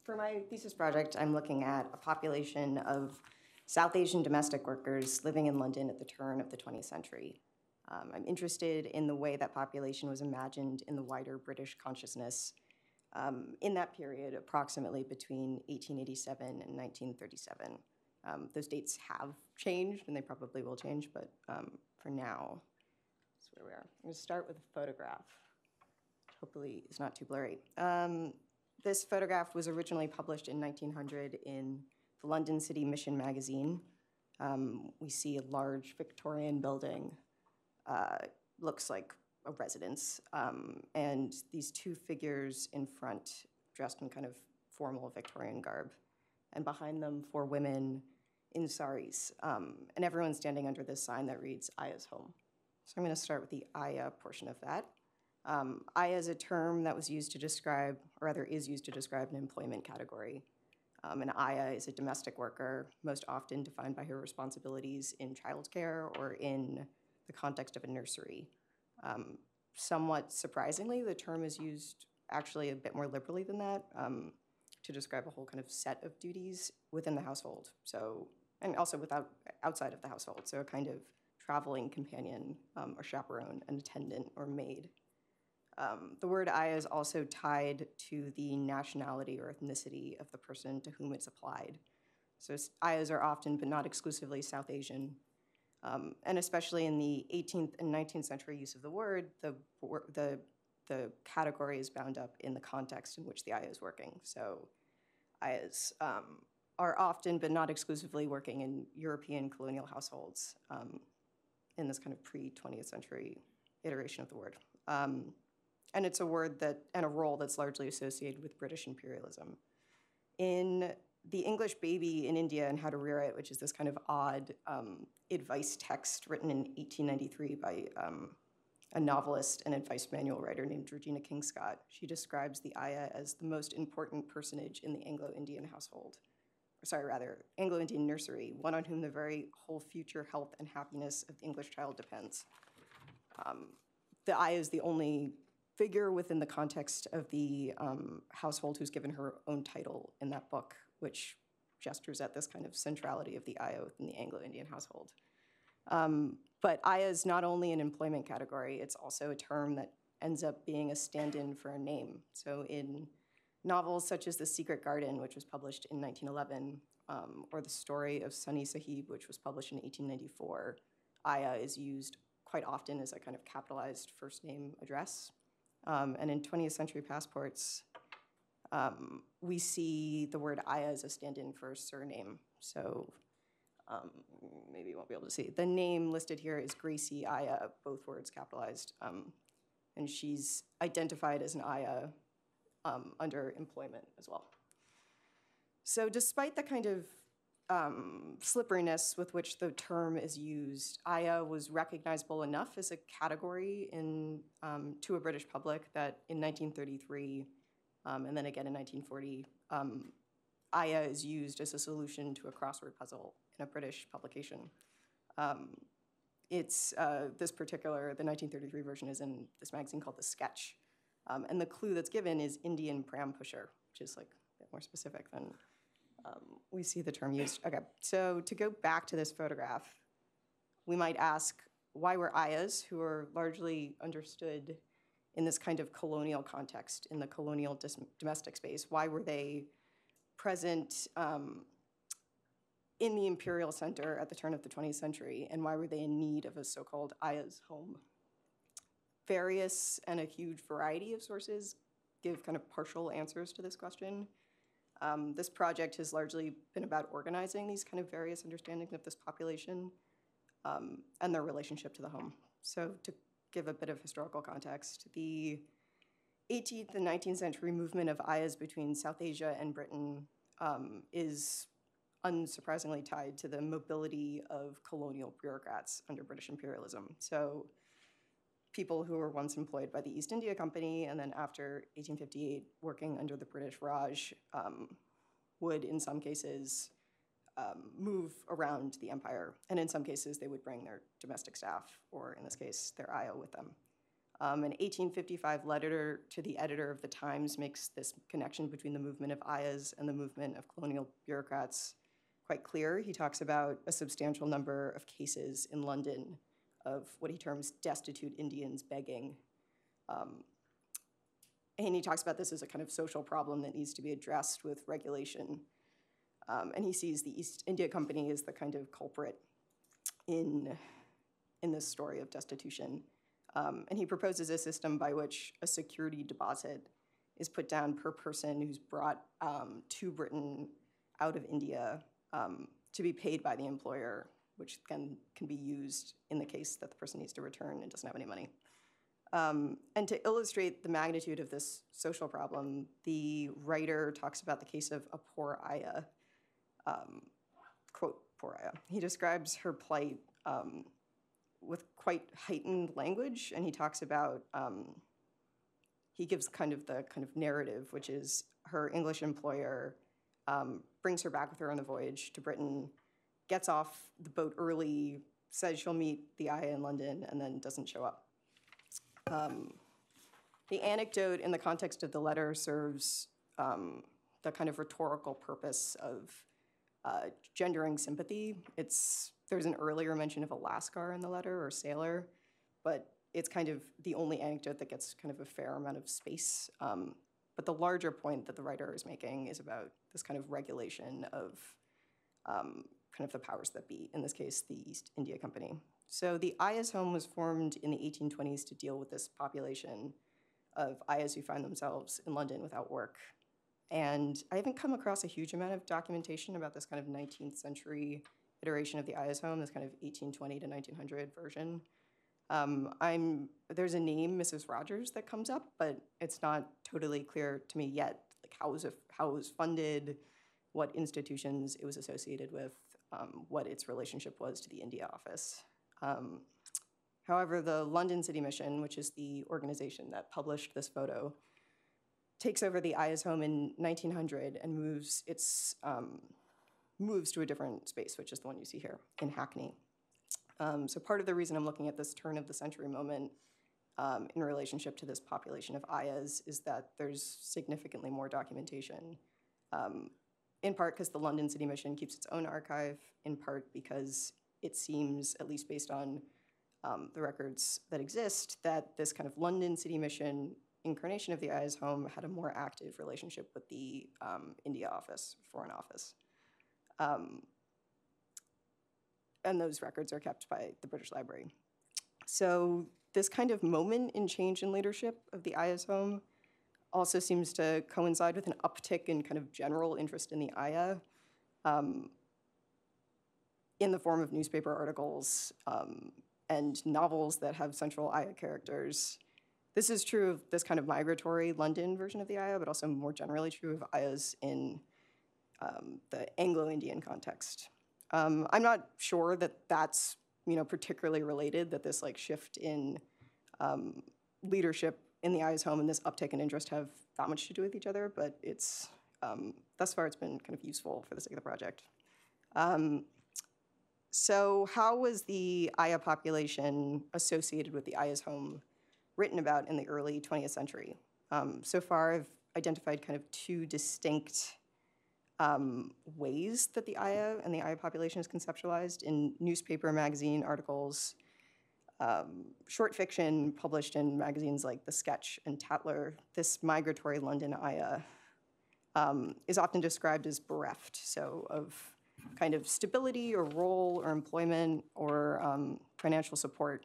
For my thesis project, I'm looking at a population of South Asian domestic workers living in London at the turn of the 20th century. I'm interested in the way that population was imagined in the wider British consciousness in that period, approximately between 1887 and 1937. Those dates have changed, and they probably will change, but for now, that's where we are. I'm going to start with a photograph, which hopefully is not too blurry. This photograph was originally published in 1900 in the London City Mission magazine. We see a large Victorian building, looks like a residence, and these two figures in front dressed in kind of formal Victorian garb, and behind them 4 women in saris, and everyone standing under this sign that reads Ayah's home. So I'm going to start with the Ayah portion of that. Ayah is a term that was used to describe, or rather is used to describe an employment category. An Ayah is a domestic worker, most often defined by her responsibilities in childcare or in the context of a nursery. Somewhat surprisingly, the term is used actually a bit more liberally than that to describe a whole kind of set of duties within the household. So, and also outside of the household. So a kind of traveling companion or chaperone, an attendant or maid. The word Ayah is also tied to the nationality or ethnicity of the person to whom it's applied. So Ayahs are often, but not exclusively, South Asian. And especially in the 18th and 19th century use of the word, the category is bound up in the context in which the Ayah is working. So Ayahs are often, but not exclusively, working in European colonial households in this kind of pre-20th century iteration of the word. And it's a word and a role that's largely associated with British imperialism. In The English Baby in India and How to Rear It, which is this kind of odd advice text written in 1893 by a novelist and advice manual writer named Regina King Scott, she describes the Ayah as the most important personage in the Anglo-Indian household. Anglo-Indian nursery, one on whom the very whole future health and happiness of the English child depends. The Ayah is the only figure within the context of the household who's given her own title in that book, which gestures at this kind of centrality of the Ayah within the Anglo-Indian household. But Ayah is not only an employment category, it's also a term that ends up being a stand-in for a name. So in novels such as The Secret Garden, which was published in 1911, or The Story of Sunny Sahib, which was published in 1894, Ayah is used quite often as a kind of capitalized first name address. And in 20th century passports, we see the word Ayah as a stand-in for a surname. So maybe you won't be able to see. The name listed here is Gracie Ayah, both words capitalized. And she's identified as an Ayah under employment as well. So despite the kind of slipperiness with which the term is used, Ayah was recognizable enough as a category to a British public that in 1933, and then again in 1940, Ayah is used as a solution to a crossword puzzle in a British publication. The 1933 version is in this magazine called The Sketch. And the clue that's given is Indian pram pusher, which is like a bit more specific than we see the term used. Okay, so to go back to this photograph, we might ask, why were Ayahs, who are largely understood in this kind of colonial context, in the colonial domestic space, why were they present in the imperial center at the turn of the 20th century, and why were they in need of a so-called Ayah's home? Various and a huge variety of sources give kind of partial answers to this question. This project has largely been about organizing these kind of various understandings of this population and their relationship to the home. So to give a bit of historical context, the 18th and 19th century movement of Ayahs between South Asia and Britain is unsurprisingly tied to the mobility of colonial bureaucrats under British imperialism. So people who were once employed by the East India Company and then after 1858 working under the British Raj would in some cases move around the empire. And in some cases they would bring their domestic staff, or in this case, their Ayah with them. An 1855 letter to the editor of the Times makes this connection between the movement of Ayahs and the movement of colonial bureaucrats quite clear. He talks about a substantial number of cases in London of what he terms destitute Indians begging. And he talks about this as a kind of social problem that needs to be addressed with regulation. And he sees the East India Company as the kind of culprit in this story of destitution. And he proposes a system by which a security deposit is put down per person who's brought to Britain out of India to be paid by the employer, which then can be used in the case that the person needs to return and doesn't have any money. And to illustrate the magnitude of this social problem, the writer talks about the case of a poor Ayah, quote, poor Ayah. He describes her plight with quite heightened language, and he talks about, he gives kind of the narrative, which is her English employer brings her back with her on the voyage to Britain, gets off the boat early, says she'll meet the Ayah in London, and then doesn't show up. The anecdote in the context of the letter serves the kind of rhetorical purpose of gendering sympathy. There's an earlier mention of a lascar in the letter, or sailor, but it's kind of the only anecdote that gets kind of a fair amount of space. But the larger point that the writer is making is about this kind of regulation of kind of the powers that be, in this case, the East India Company. So the Ayahs Home was formed in the 1820s to deal with this population of Ayahs who find themselves in London without work. And I haven't come across a huge amount of documentation about this kind of 19th century iteration of the Ayahs Home, this kind of 1820 to 1900 version. There's a name, Mrs. Rogers, that comes up, but it's not totally clear to me yet, like how it was funded, what institutions it was associated with, what its relationship was to the India office. However, the London City Mission, which is the organization that published this photo, takes over the Ayahs Home in 1900 and moves to a different space, which is the one you see here in Hackney. So part of the reason I'm looking at this turn of the century moment in relationship to this population of Ayahs is that there's significantly more documentation, in part because the London City Mission keeps its own archive, in part because it seems, at least based on the records that exist, that this kind of London City Mission incarnation of the Ayahs Home had a more active relationship with the India office, Foreign Office. And those records are kept by the British Library. So this kind of moment in change in leadership of the Ayahs Home also seems to coincide with an uptick in kind of general interest in the Ayah in the form of newspaper articles and novels that have central Ayah characters. This is true of this kind of migratory London version of the Ayah, but also more generally true of Ayahs in the Anglo-Indian context. I'm not sure that that's particularly related, that this like shift in leadership in the Ayahs Home and this uptick in interest have that much to do with each other, but it's thus far it's been kind of useful for the sake of the project. So how was the Ayah population associated with the Ayahs Home written about in the early 20th century? So far I've identified kind of two distinct ways that the Ayah and the Ayah population is conceptualized in newspaper, magazine articles, short fiction published in magazines like The Sketch and Tatler. This migratory London Ayah is often described as bereft, so of kind of stability or role or employment or financial support.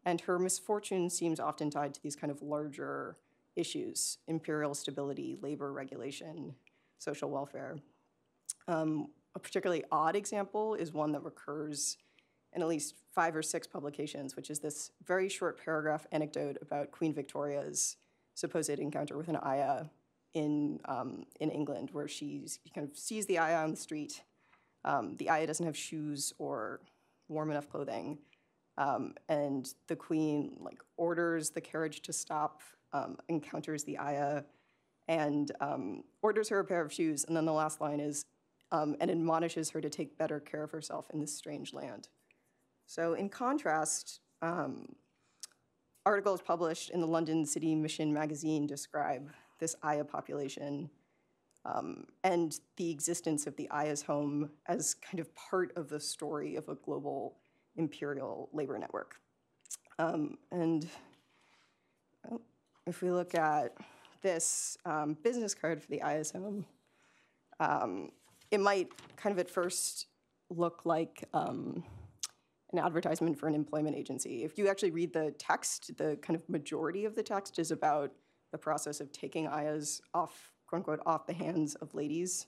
And her misfortune seems often tied to these kind of larger issues: imperial stability, labor regulation, social welfare. A particularly odd example is one that recurs in at least 5 or 6 publications, which is this very short paragraph anecdote about Queen Victoria's supposed encounter with an Ayah in England, where she kind of sees the Ayah on the street. The Ayah doesn't have shoes or warm enough clothing, and the Queen orders the carriage to stop, encounters the Ayah, and orders her a pair of shoes, and then the last line is, and admonishes her to take better care of herself in this strange land. So in contrast, articles published in the London City Mission magazine describe this Ayah population and the existence of the Ayahs home as kind of part of the story of a global imperial labor network. And if we look at this business card for the Ayahs home, it might kind of at first look like an advertisement for an employment agency. If you actually read the text, the kind of majority of the text is about the process of taking Ayahs off, quote unquote, off the hands of ladies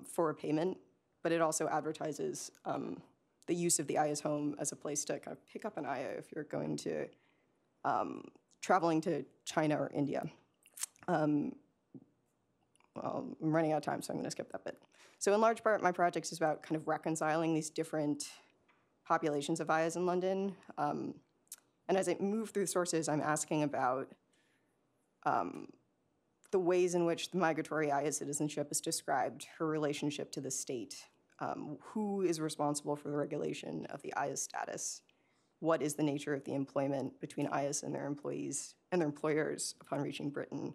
for a payment, but it also advertises the use of the Ayahs home as a place to kind of pick up an Ayah if you're going to, traveling to China or India. Well, I'm running out of time, so I'm going to skip that bit. So in large part, my project is about kind of reconciling these different populations of Ayahs in London. And as I move through sources, I'm asking about the ways in which the migratory Ayah citizenship is described, her relationship to the state, who is responsible for the regulation of the Ayah status, what is the nature of the employment between Ayahs and their employees and their employers upon reaching Britain.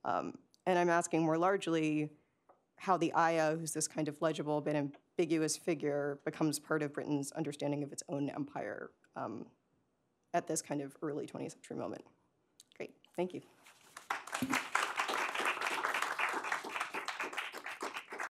And I'm asking more largely how the Ayah, who's this kind of legible but ambiguous figure, becomes part of Britain's understanding of its own empire at this kind of early 20th century moment. Great, thank you.